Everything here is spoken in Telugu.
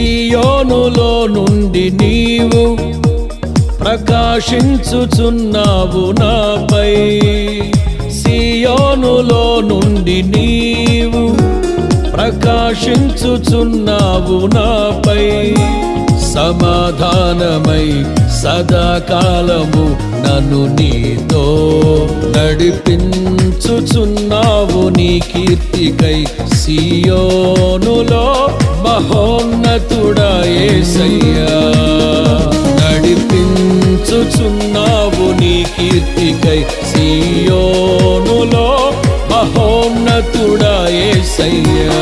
సియోనులో నుండి నీవు ప్రకాశించుచున్నావు నాపై. సియోనులో నుండి నీవు ప్రకాశించుచున్నావు నాపై. సమాధానమై సదాకాలము నన్ను నీతో నడిపించుచున్నావు నీ కీర్తికై. సియోనులో మహోన్నతుడా యేసయ్యా, నడిపించుచున్నావు నీ కీర్తికై. సియోనులో మహోన్నతుడా యేసయ్యా.